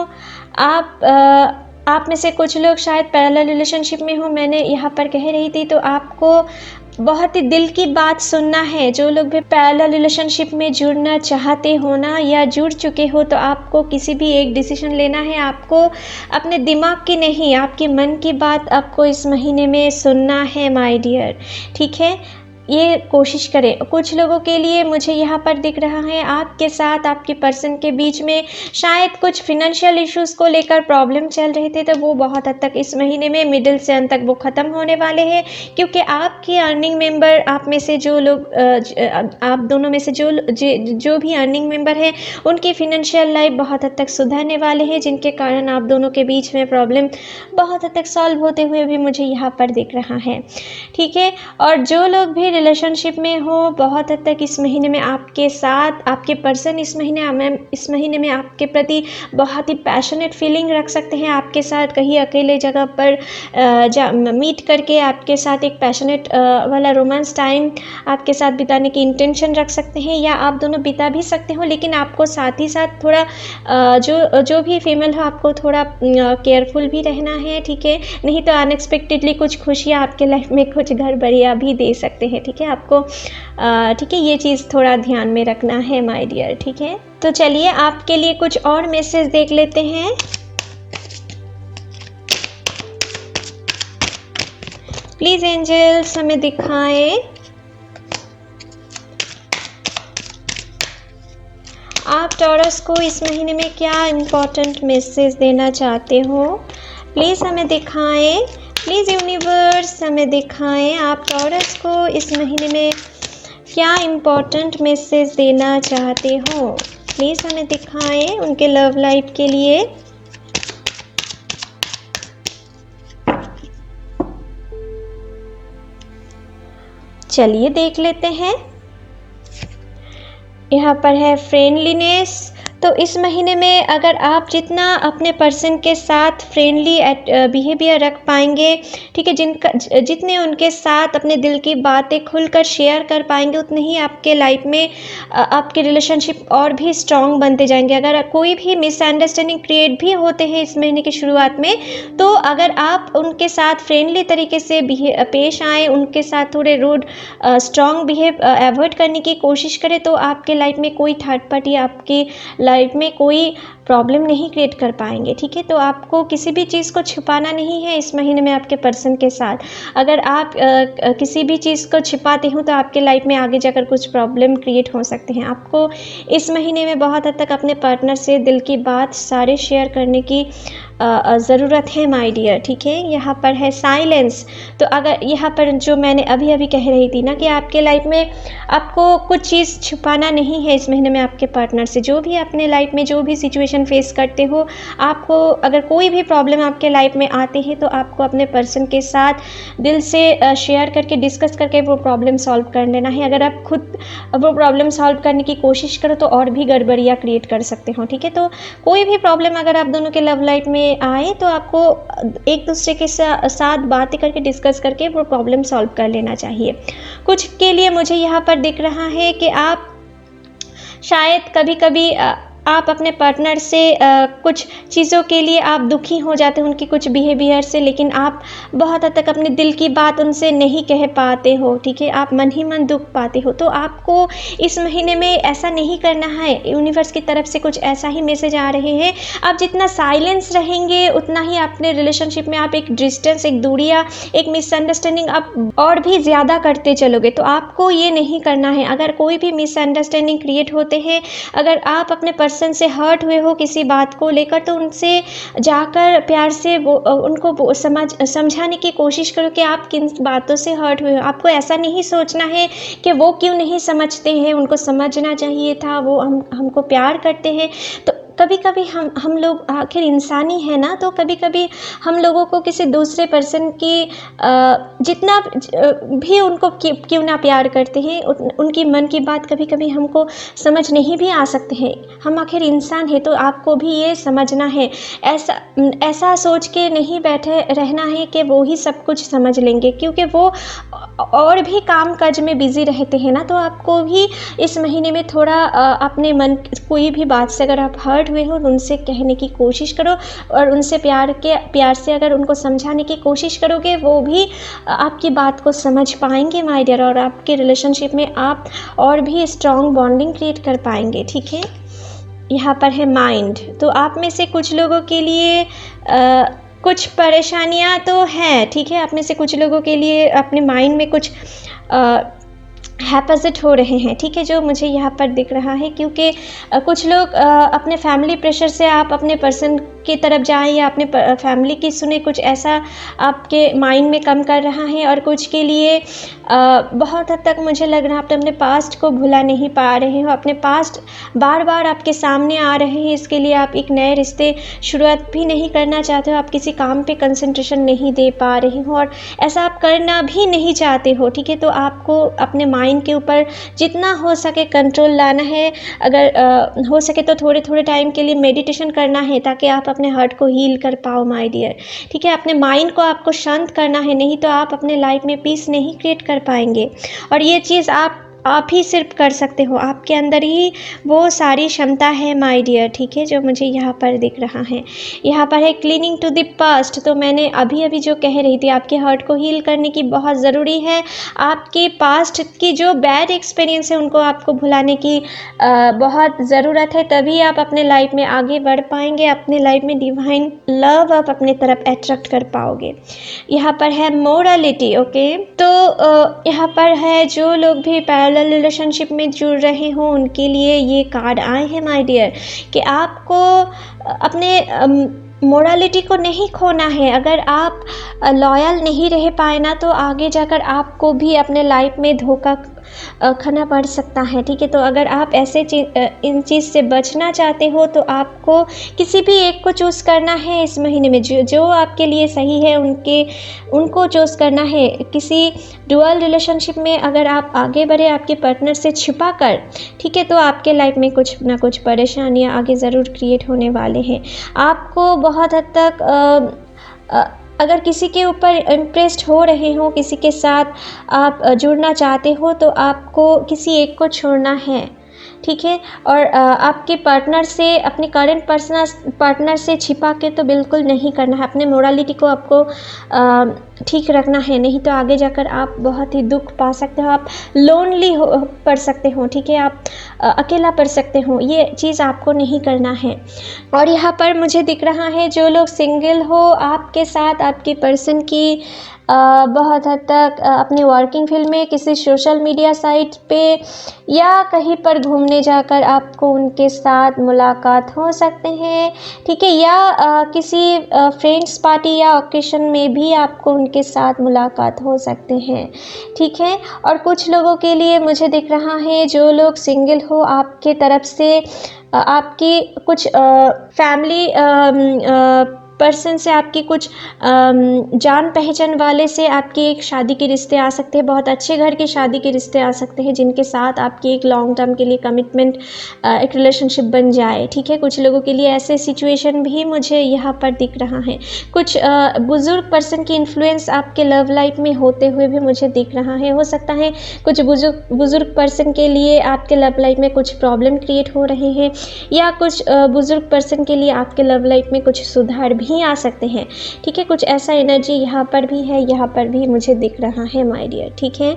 आप में से कुछ लोग शायद पैरेलल रिलेशनशिप में हो, मैंने यहाँ पर कह रही थी, तो आपको बहुत ही दिल की बात सुनना है। जो लोग भी पैरेलल रिलेशनशिप में जुड़ना चाहते हो ना, या जुड़ चुके हो, तो आपको किसी भी एक डिसीजन लेना है। आपको अपने दिमाग की नहीं, आपके मन की बात आपको इस महीने में सुनना है माय डियर, ठीक है। ये कोशिश करें। कुछ लोगों के लिए मुझे यहाँ पर दिख रहा है, आपके साथ आपके पर्सन के बीच में शायद कुछ फिनेंशियल इश्यूज़ को लेकर प्रॉब्लम चल रहे थे, तो वो बहुत हद तक इस महीने में मिडिल से अंत तक वो ख़त्म होने वाले हैं, क्योंकि आपके अर्निंग मेंबर, आप में से जो लोग, आप दोनों में से जो भी अर्निंग मेंबर हैं, उनकी फिनेंशियल लाइफ बहुत हद तक सुधरने वाले हैं, जिनके कारण आप दोनों के बीच में प्रॉब्लम बहुत हद तक सॉल्व होते हुए भी मुझे यहाँ पर दिख रहा है, ठीक है। और जो लोग भी रिलेशनशिप में हो, बहुत हद तक इस महीने में आपके साथ आपके पर्सन इस महीने में आपके प्रति बहुत ही पैशनेट फीलिंग रख सकते हैं। आपके साथ कहीं अकेले जगह पर मीट करके आपके साथ एक पैशनेट वाला रोमांस टाइम आपके साथ बिताने की इंटेंशन रख सकते हैं, या आप दोनों बिता भी सकते हो, लेकिन आपको साथ ही साथ थोड़ा जो भी फीमेल हो, आपको थोड़ा केयरफुल भी रहना है, ठीक है। नहीं तो अनएक्सपेक्टेडली कुछ खुशियाँ आपके लाइफ में कुछ गड़बड़ियाँ भी दे सकते हैं, ठीक है। आपको ठीक है, ये चीज़ थोड़ा ध्यान में रखना है माय डियर, ठीक है। तो चलिए आपके लिए कुछ और मैसेज देख लेते हैं। प्लीज़ एंजल्स हमें दिखाएं आप टॉरस को इस महीने में क्या इम्पोर्टेंट मैसेज देना चाहते हो। प्लीज़ हमें दिखाएं, प्लीज़ यूनिवर्स हमें दिखाएं आप टॉरस को इस महीने में क्या इम्पोर्टेंट मैसेज देना चाहते हो। प्लीज़ हमें दिखाएं उनके लव लाइफ के लिए। चलिए देख लेते हैं। यहाँ पर है फ्रेंडलीनेस, तो इस महीने में अगर आप जितना अपने पर्सन के साथ फ्रेंडली बिहेवियर रख पाएंगे, ठीक है, जितने उनके साथ अपने दिल की बातें खुलकर शेयर कर पाएंगे, उतने ही आपके लाइफ में आपके रिलेशनशिप और भी स्ट्रॉन्ग बनते जाएंगे। अगर कोई भी मिसअंडरस्टैंडिंग क्रिएट भी होते हैं इस महीने की शुरुआत में, तो अगर आप उनके साथ फ्रेंडली तरीके से पेश आएँ, उनके साथ थोड़े रूड स्ट्रॉन्ग बिहेव अवॉइड करने की कोशिश करें, तो आपके लाइफ में कोई थर्ड पार्टी आपकी लाइफ में कोई प्रॉब्लम नहीं क्रिएट कर पाएंगे, ठीक है। तो आपको किसी भी चीज़ को छुपाना नहीं है इस महीने में आपके पर्सन के साथ। अगर आप किसी भी चीज़ को छिपाते हो तो आपके लाइफ में आगे जाकर कुछ प्रॉब्लम क्रिएट हो सकते हैं। आपको इस महीने में बहुत हद तक अपने पार्टनर से दिल की बात सारे शेयर करने की ज़रूरत है माय डियर, ठीक है। यहाँ पर है साइलेंस। तो अगर यहाँ पर जो मैंने अभी अभी कह रही थी ना कि आपके लाइफ में आपको कुछ चीज़ छुपाना नहीं है इस महीने में आपके पार्टनर से। जो भी अपने लाइफ में जो भी सिचुएशन फेस करते हो, आपको अगर कोई भी प्रॉब्लम आपके लाइफ में आती है तो आपको अपने पर्सन के साथ दिल से शेयर करके डिस्कस करके वो प्रॉब्लम सॉल्व कर लेना है। अगर आप खुद वो प्रॉब्लम सॉल्व करने की कोशिश करो तो और भी गड़बड़ियाँ क्रिएट कर सकते हो, ठीक है। तो कोई भी प्रॉब्लम अगर आप दोनों के लव लाइफ में आए तो आपको एक दूसरे के साथ बातें करके डिस्कस करके वो प्रॉब्लम सॉल्व कर लेना चाहिए। कुछ के लिए मुझे यहाँ पर दिख रहा है कि आप शायद कभी कभी आप अपने पार्टनर से कुछ चीज़ों के लिए आप दुखी हो जाते हो उनकी कुछ बिहेवियर से, लेकिन आप बहुत हद तक अपने दिल की बात उनसे नहीं कह पाते हो, ठीक है। आप मन ही मन दुख पाते हो। तो आपको इस महीने में ऐसा नहीं करना है। यूनिवर्स की तरफ से कुछ ऐसा ही मैसेज आ रहे हैं। आप जितना साइलेंस रहेंगे उतना ही अपने रिलेशनशिप में आप एक डिस्टेंस, एक दूरियाँ, एक मिसअंडरस्टैंडिंग आप और भी ज़्यादा करते चलोगे। तो आपको ये नहीं करना है। अगर कोई भी मिसअंडरस्टैंडिंग क्रिएट होते हैं, अगर आप अपने पर्सन से हर्ट हुए हो किसी बात को लेकर, तो उनसे जाकर प्यार से उनको समझाने की कोशिश करो कि आप किन बातों से हर्ट हुए हो। आपको ऐसा नहीं सोचना है कि वो क्यों नहीं समझते हैं, उनको समझना चाहिए था, वो हमको प्यार करते हैं। तो कभी कभी हम लोग आखिर इंसानी है ना, तो कभी कभी हम लोगों को किसी दूसरे पर्सन की जितना भी उनको क्यों ना प्यार करते हैं, उनकी मन की बात कभी कभी हमको समझ नहीं भी आ सकते हैं। हम आखिर इंसान है, तो आपको भी ये समझना है। ऐसा सोच के नहीं बैठे रहना है कि वो ही सब कुछ समझ लेंगे, क्योंकि वो और भी काम काज में बिजी रहते हैं ना। तो आपको भी इस महीने में थोड़ा अपने मन कोई भी बात से अगर आप हर्ट हुए हो उनसे कहने की कोशिश करो, और उनसे प्यार से अगर उनको समझाने की कोशिश करोगे, वो भी आपकी बात को समझ पाएंगे माय डियर, और आपके रिलेशनशिप में आप और भी स्ट्रॉन्ग बॉन्डिंग क्रिएट कर पाएंगे, ठीक है। यहाँ पर है माइंड। तो आप में से कुछ लोगों के लिए कुछ परेशानियाँ तो हैं, ठीक है। आप में से कुछ लोगों के लिए अपने माइंड में कुछ हैपोजिट हो रहे हैं, ठीक है, जो मुझे यहाँ पर दिख रहा है। क्योंकि कुछ लोग अपने फैमिली प्रेशर से आप अपने पर्सन की तरफ जाएं या अपने फैमिली की सुने, कुछ ऐसा आपके माइंड में कम कर रहा है। और कुछ के लिए बहुत हद तक मुझे लग रहा है आप तो अपने पास्ट को भुला नहीं पा रहे हो। अपने पास्ट बार बार आपके सामने आ रहे हैं, इसके लिए आप एक नए रिश्ते शुरुआत भी नहीं करना चाहते हो। आप किसी काम पे कंसंट्रेशन नहीं दे पा रहे हो, और ऐसा आप करना भी नहीं चाहते हो, ठीक है। तो आपको अपने माइंड के ऊपर जितना हो सके कंट्रोल लाना है। अगर हो सके तो थोड़े थोड़े टाइम के लिए मेडिटेशन करना है, ताकि आप अपने हार्ट को हील कर पाओ माय डियर, ठीक है। अपने माइंड को आपको शांत करना है, नहीं तो आप अपने लाइफ में पीस नहीं क्रिएट कर पाएंगे। और ये चीज़ आप ही सिर्फ कर सकते हो। आपके अंदर ही वो सारी क्षमता है माय डियर, ठीक है, जो मुझे यहाँ पर दिख रहा है। यहाँ पर है क्लीनिंग टू द पास्ट। तो मैंने अभी जो कह रही थी, आपके हर्ट को हील करने की बहुत ज़रूरी है। आपके पास्ट की जो बैड एक्सपीरियंस है उनको आपको भुलाने की बहुत ज़रूरत है, तभी आप अपने लाइफ में आगे बढ़ पाएंगे। अपने लाइफ में डिवाइन लव आप अपने तरफ अट्रैक्ट कर पाओगे। यहाँ पर है मोरालिटी, ओके। तो यहाँ पर है जो लोग भी रिलेशनशिप में जुड़ रहे हो उनके लिए ये कार्ड आए हैं माय डियर, कि आपको अपने मोरालिटी को नहीं खोना है। अगर आप लॉयल नहीं रह पाए ना, तो आगे जाकर आपको भी अपने लाइफ में धोखा खाना पड़ सकता है, ठीक है। तो अगर आप ऐसे इन चीज़ से बचना चाहते हो तो आपको किसी भी एक को चूज़ करना है इस महीने में, जो आपके लिए सही है उनको चूज़ करना है। किसी डुअल रिलेशनशिप में अगर आप आगे बढ़े आपके पार्टनर से छिपा कर, ठीक है, तो आपके लाइफ में कुछ ना कुछ परेशानियाँ आगे ज़रूर क्रिएट होने वाले हैं। आपको बहुत हद तक अगर किसी के ऊपर इम्प्रेस्ड हो रहे हो, किसी के साथ आप जुड़ना चाहते हो, तो आपको किसी एक को छोड़ना है, ठीक है। और आपके पार्टनर से, अपने करंट पार्टनर से छिपा के तो बिल्कुल नहीं करना है। अपने मोरालिटी को आपको ठीक रखना है, नहीं तो आगे जाकर आप बहुत ही दुख पा सकते हो, आप लोनली पड़ सकते हो, ठीक है, आप अकेला पड़ सकते हो। ये चीज़ आपको नहीं करना है। और यहाँ पर मुझे दिख रहा है जो लोग सिंगल हो, आपके साथ आपके पर्सन की बहुत हद तक अपनी वर्किंग फील्ड में, किसी सोशल मीडिया साइट पे या कहीं पर घूमने जाकर आपको उनके साथ मुलाकात हो सकते हैं, ठीक है, या किसी फ्रेंड्स पार्टी या ओकेशन में भी आपको उनके साथ मुलाकात हो सकते हैं, ठीक है। और कुछ लोगों के लिए मुझे दिख रहा है जो लोग सिंगल हो, आपके तरफ से आपकी कुछ फैमिली पर्सन से, आपकी कुछ जान पहचान वाले से आपकी एक शादी के रिश्ते आ सकते हैं, बहुत अच्छे घर की शादी के रिश्ते आ सकते हैं जिनके साथ आपकी एक लॉन्ग टर्म के लिए कमिटमेंट, एक रिलेशनशिप बन जाए, ठीक है। कुछ लोगों के लिए ऐसे सिचुएशन भी मुझे यहाँ पर दिख रहा है। कुछ बुज़ुर्ग पर्सन की इन्फ्लुएंस आपके लव लाइफ में होते हुए भी मुझे दिख रहा है। हो सकता है कुछ बुज़ुर्ग पर्सन के लिए आपके लव लाइफ में कुछ प्रॉब्लम क्रिएट हो रहे हैं, या कुछ बुज़ुर्ग पर्सन के लिए आपके लव लाइफ में कुछ सुधार भी आ सकते हैं, ठीक है। कुछ ऐसा एनर्जी यहाँ पर भी है, यहाँ पर भी मुझे दिख रहा है माय डियर, ठीक है।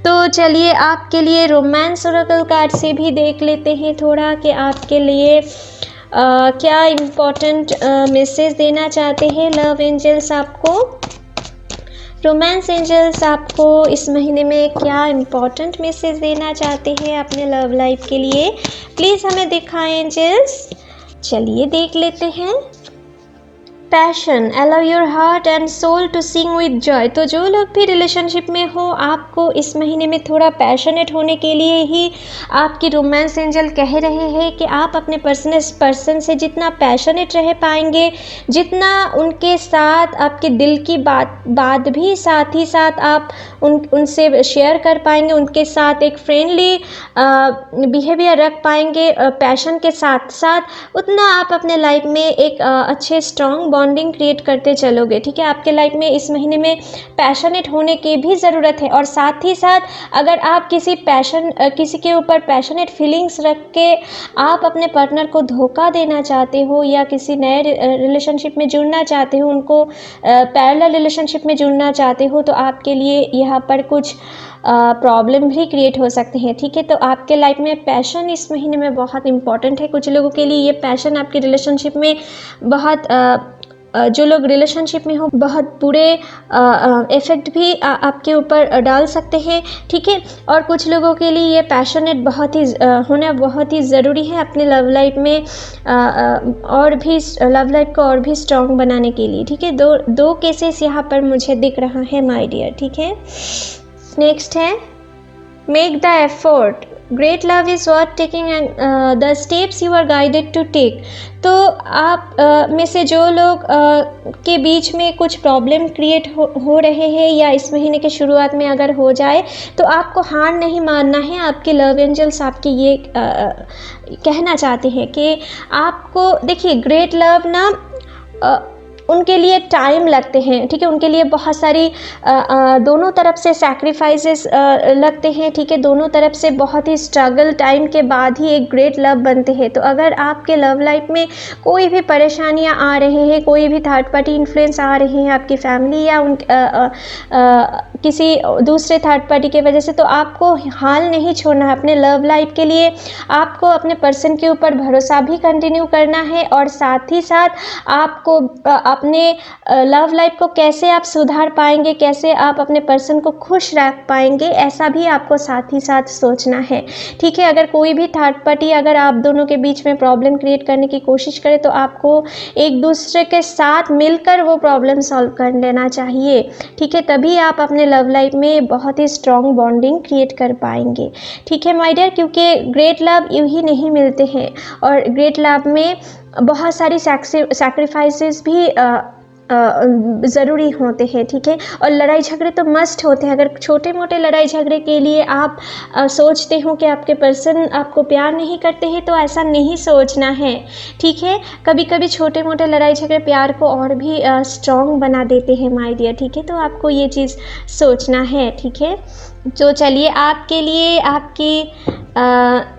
तो चलिए आपके लिए रोमांस ओरेकल कार्ड से भी देख लेते हैं थोड़ा कि आपके लिए क्या इम्पोर्टेंट मैसेज देना चाहते हैं लव एंजल्स आपको। रोमांस एंजल्स आपको इस महीने में क्या इम्पोर्टेंट मैसेज देना चाहते हैं अपने लव लाइफ के लिए, प्लीज़ हमें दिखाएं एंजल्स। चलिए देख लेते हैं। Passion, allow your heart and soul to sing with joy. तो जो लोग भी रिलेशनशिप में हो, आपको इस महीने में थोड़ा पैशनेट होने के लिए ही आपकी रोमांस एंजल कह रहे हैं कि आप अपने पर्सन से जितना पैशनेट रह पाएंगे, जितना उनके साथ आपके दिल की बात भी साथ ही साथ आप उनसे शेयर कर पाएंगे, उनके साथ एक फ्रेंडली बिहेवियर रख पाएंगे पैशन के साथ साथ, उतना आप अपने लाइफ में एक अच्छे स्ट्रॉन्ग बॉन्डिंग क्रिएट करते चलोगे, ठीक है। आपके लाइफ में इस महीने में पैशनेट होने की भी ज़रूरत है, और साथ ही साथ अगर आप किसी के ऊपर पैशनेट फीलिंग्स रख के आप अपने पार्टनर को धोखा देना चाहते हो, या किसी नए रिलेशनशिप में जुड़ना चाहते हो, उनको पैरेलल रिलेशनशिप में जुड़ना चाहते हो, तो आपके लिए यहाँ पर कुछ प्रॉब्लम भी क्रिएट हो सकते हैं, ठीक है। तो आपके लाइफ में पैशन इस महीने में बहुत इंपॉर्टेंट है। कुछ लोगों के लिए ये पैशन आपके रिलेशनशिप में बहुत जो लोग रिलेशनशिप में हो, बहुत बुरे इफ़ेक्ट भी आपके ऊपर डाल सकते हैं, ठीक है। और कुछ लोगों के लिए ये पैशनेट होना बहुत ही ज़रूरी है अपने लव लाइफ में, और भी लव लाइफ को और भी स्ट्रॉन्ग बनाने के लिए, ठीक है। दो केसेस यहाँ पर मुझे दिख रहा है माय डियर, ठीक है। नेक्स्ट है make the effort, great love is worth taking and the steps you are guided to take. तो आप में से जो लोग के बीच में कुछ प्रॉब्लम क्रिएट हो रहे हैं, या इस महीने के शुरुआत में अगर हो जाए, तो आपको हार नहीं मानना है। आपके लव एंजल्स आपके ये कहना चाहते हैं कि आपको, देखिए, ग्रेट लव ना उनके लिए टाइम लगते हैं, ठीक है। उनके लिए बहुत सारी दोनों तरफ से सैक्रिफाइसेस लगते हैं, ठीक है। दोनों तरफ से बहुत ही स्ट्रगल टाइम के बाद ही एक ग्रेट लव बनते हैं। तो अगर आपके लव लाइफ में कोई भी परेशानियां आ रही हैं, कोई भी थर्ड पार्टी इन्फ्लुएंस आ रहे हैं आपकी फैमिली या किसी दूसरे थर्ड पार्टी की वजह से, तो आपको हाल नहीं छोड़ना है अपने लव लाइफ के लिए। आपको अपने पर्सन के ऊपर भरोसा भी कंटिन्यू करना है, और साथ ही साथ आपको अपने लव लाइफ को कैसे आप सुधार पाएंगे, कैसे आप अपने पर्सन को खुश रख पाएंगे, ऐसा भी आपको साथ ही साथ सोचना है। ठीक है, अगर कोई भी थर्ड पार्टी अगर आप दोनों के बीच में प्रॉब्लम क्रिएट करने की कोशिश करे तो आपको एक दूसरे के साथ मिलकर वो प्रॉब्लम सॉल्व कर लेना चाहिए। ठीक है, तभी आप अपने लव लाइफ में बहुत ही स्ट्रॉन्ग बॉन्डिंग क्रिएट कर पाएंगे। ठीक है माय डियर, क्योंकि ग्रेट लव यूँ ही नहीं मिलते हैं और ग्रेट लव में बहुत सारी सैक्रिफाइसेस भी ज़रूरी होते हैं। ठीक है, और लड़ाई झगड़े तो मस्ट होते हैं। अगर छोटे मोटे लड़ाई झगड़े के लिए आप सोचते हो कि आपके पर्सन आपको प्यार नहीं करते हैं तो ऐसा नहीं सोचना है। ठीक है, कभी कभी छोटे मोटे लड़ाई झगड़े प्यार को और भी स्ट्रॉन्ग बना देते हैं माय डियर। ठीक है, तो आपको ये चीज़ सोचना है। ठीक है, तो चलिए आपके लिए आपकी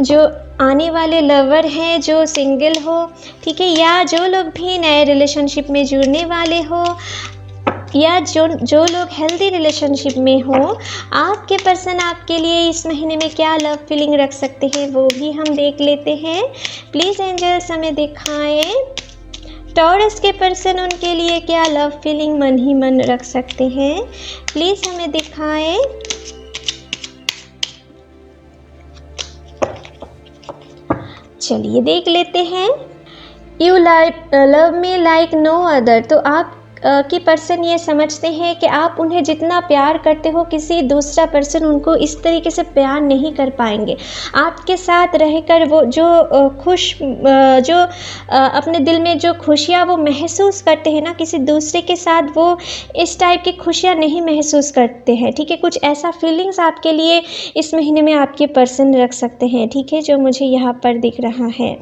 जो आने वाले लवर हैं, जो सिंगल हो, ठीक है, या जो लोग भी नए रिलेशनशिप में जुड़ने वाले हो, या जो लोग हेल्दी रिलेशनशिप में हो, आपके पर्सन आपके लिए इस महीने में क्या लव फीलिंग रख सकते हैं वो भी हम देख लेते हैं। प्लीज़ एंजल्स हमें दिखाएं टॉरस के पर्सन उनके लिए क्या लव फीलिंग मन ही मन रख सकते हैं। प्लीज़ हमें दिखाएं। चलिए देख लेते हैं। You love me like no other, तो आप की पर्सन ये समझते हैं कि आप उन्हें जितना प्यार करते हो किसी दूसरा पर्सन उनको इस तरीके से प्यार नहीं कर पाएंगे। आपके साथ रहकर वो जो अपने दिल में जो खुशियाँ वो महसूस करते हैं ना, किसी दूसरे के साथ वो इस टाइप की खुशियाँ नहीं महसूस करते हैं। ठीक है, कुछ ऐसा फीलिंग्स आपके लिए इस महीने में आपके पर्सन रख सकते हैं। ठीक है, जो मुझे यहाँ पर दिख रहा है।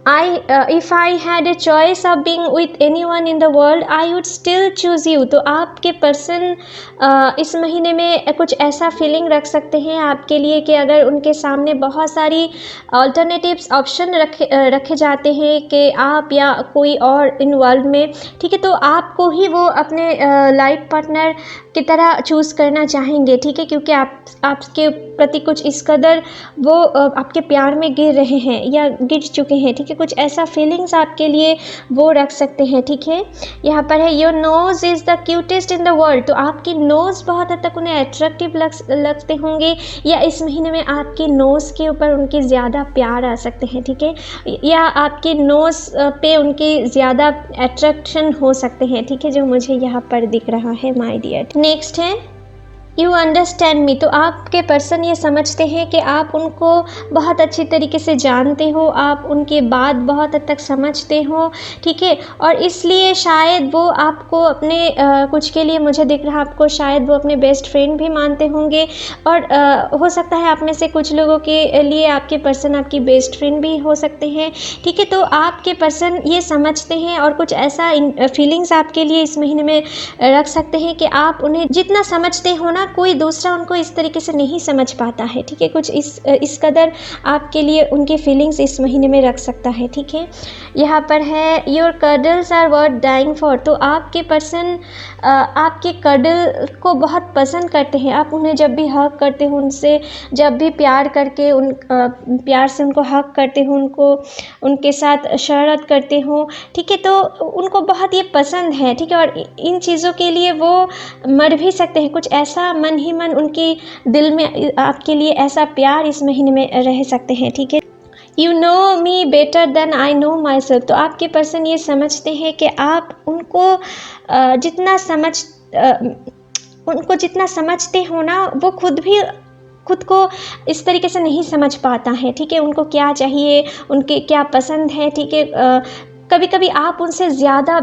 if I had a choice of being with anyone in the world, I would still choose you। तो आपके पर्सन इस महीने में कुछ ऐसा फीलिंग रख सकते हैं आपके लिए कि अगर उनके सामने बहुत सारी अल्टरनेटिव्स ऑप्शन रखे जाते हैं कि आप या कोई और इन वर्ल्ड में, ठीक है, तो आपको ही वो अपने लाइफ पार्टनर की तरह चूज़ करना चाहेंगे। ठीक है, क्योंकि आपके प्रति कुछ इस कदर वो आपके प्यार में गिर रहे हैं या गिर चुके हैं। ठीक है, कुछ ऐसा फीलिंग्स आपके लिए वो रख सकते हैं। ठीक है, यहाँ पर है your nose is the cutest in the world, तो आपकी नोज़ बहुत हद तक उन्हें अट्रैक्टिव लगते होंगे या इस महीने में आपके नोज़ के ऊपर उनके ज़्यादा प्यार आ सकते हैं। ठीक है, या आपके नोज़ पे उनके ज़्यादा अट्रैक्शन हो सकते हैं। ठीक है, जो मुझे यहाँ पर दिख रहा है माय डियर। नेक्स्ट है यू अंडरस्टैंड मी, तो आपके पर्सन ये समझते हैं कि आप उनको बहुत अच्छी तरीके से जानते हो, आप उनके बात बहुत हद तक समझते हो। ठीक है, और इसलिए शायद वो आपको अपने कुछ के लिए मुझे दिख रहा है आपको शायद वो अपने बेस्ट फ्रेंड भी मानते होंगे और हो सकता है आप में से कुछ लोगों के लिए आपके पर्सन आपकी बेस्ट फ्रेंड भी हो सकते हैं। ठीक है, तो आपके पर्सन ये समझते हैं और कुछ ऐसा फीलिंग्स आपके लिए इस महीने में रख सकते हैं कि आप उन्हें जितना समझते हो ना, कोई दूसरा उनको इस तरीके से नहीं समझ पाता है। ठीक है, कुछ इस कदर आपके लिए उनके फीलिंग्स इस महीने में रख सकता है। ठीक है, यहाँ पर है your cuddles are worth dying for, तो आपके पर्सन आपके कडल को बहुत पसंद करते हैं। आप उन्हें जब भी हक करते हो, उनसे जब भी प्यार करके प्यार से उनको हक करते हो, उनके साथ शरारत करते हो। ठीक है, तो उनको बहुत ये पसंद है। ठीक है, और इन चीज़ों के लिए वो मर भी सकते हैं। कुछ ऐसा मन ही मन उनके दिल में आपके लिए ऐसा प्यार इस महीने में रह सकते हैं। ठीक है, you know me better than I know myself, तो आपके पर्सन ये समझते हैं कि आप उनको जितना समझते हो ना, वो खुद को इस तरीके से नहीं समझ पाता है। ठीक है, उनको क्या चाहिए, उनके क्या पसंद है। ठीक है, कभी कभी आप उनसे ज़्यादा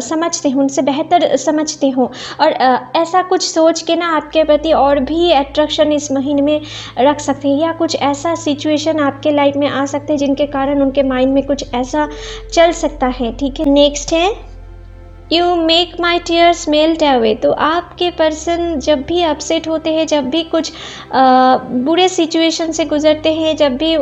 समझते हो, उनसे बेहतर समझते हो और ऐसा कुछ सोच के ना आपके प्रति और भी अट्रैक्शन इस महीने में रख सकते हैं, या कुछ ऐसा सिचुएशन आपके लाइफ में आ सकते हैं जिनके कारण उनके माइंड में कुछ ऐसा चल सकता है। ठीक है, नेक्स्ट है you make my tears melt away, तो आपके पर्सन जब भी अपसेट होते हैं, जब भी कुछ बुरे सिचुएशन से गुज़रते हैं, जब भी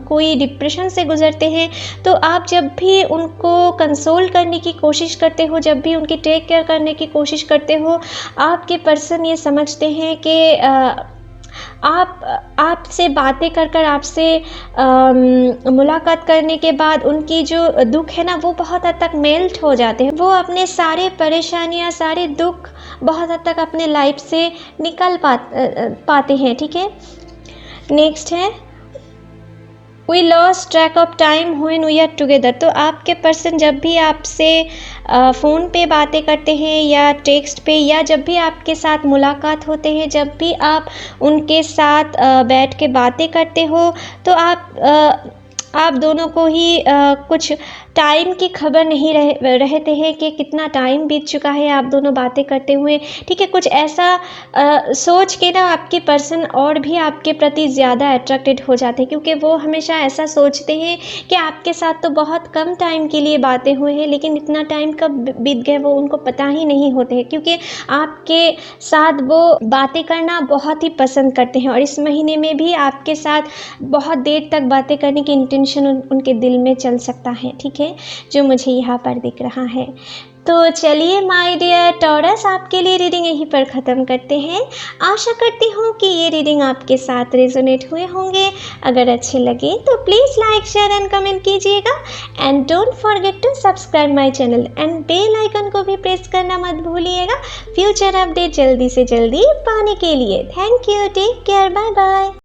कोई डिप्रेशन से गुज़रते हैं, तो आप जब भी उनको कंसोल करने की कोशिश करते हो, जब भी उनकी टेक केयर करने की कोशिश करते हो, आपके पर्सन ये समझते हैं कि आपसे बातें कर कर आपसे मुलाकात करने के बाद उनकी जो दुख है ना वो बहुत हद तक मेल्ट हो जाते हैं। वो अपने सारे परेशानियाँ, सारे दुख बहुत हद तक अपने लाइफ से निकल पाते हैं, ठीक है। नेक्स्ट है we lost track of time when we are together. तो आपके पर्सन जब भी आपसे फ़ोन पे बातें करते हैं या टेक्स्ट पे, या जब भी आपके साथ मुलाकात होते हैं, जब भी आप उनके साथ बैठ के बातें करते हो, तो आप दोनों को ही कुछ टाइम की खबर नहीं रहते हैं कि कितना टाइम बीत चुका है आप दोनों बातें करते हुए, ठीक है। कुछ ऐसा सोच के ना आपके पर्सन और भी आपके प्रति ज़्यादा अट्रैक्टेड हो जाते हैं, क्योंकि वो हमेशा ऐसा सोचते हैं कि आपके साथ तो बहुत कम टाइम के लिए बातें हुए हैं, लेकिन इतना टाइम कब बीत गया वो उनको पता ही नहीं होते हैं, क्योंकि आपके साथ वो बातें करना बहुत ही पसंद करते हैं। और इस महीने में भी आपके साथ बहुत देर तक बातें करने की इंटेंशन उनके दिल में चल सकता है, ठीक है, जो मुझे यहाँ पर दिख रहा है। तो चलिए माय डियर टॉरस, आपके लिए रीडिंग यहीं पर ख़त्म करते हैं। आशा करती हूँ कि ये रीडिंग आपके साथ रेजोनेट हुए होंगे। अगर अच्छे लगे तो please like, share and comment कीजिएगा। And don't forget to subscribe my channel and bell icon को भी प्रेस करना मत भूलिएगा फ्यूचर अपडेट जल्दी से जल्दी पाने के लिए। Thank you, take care, bye bye.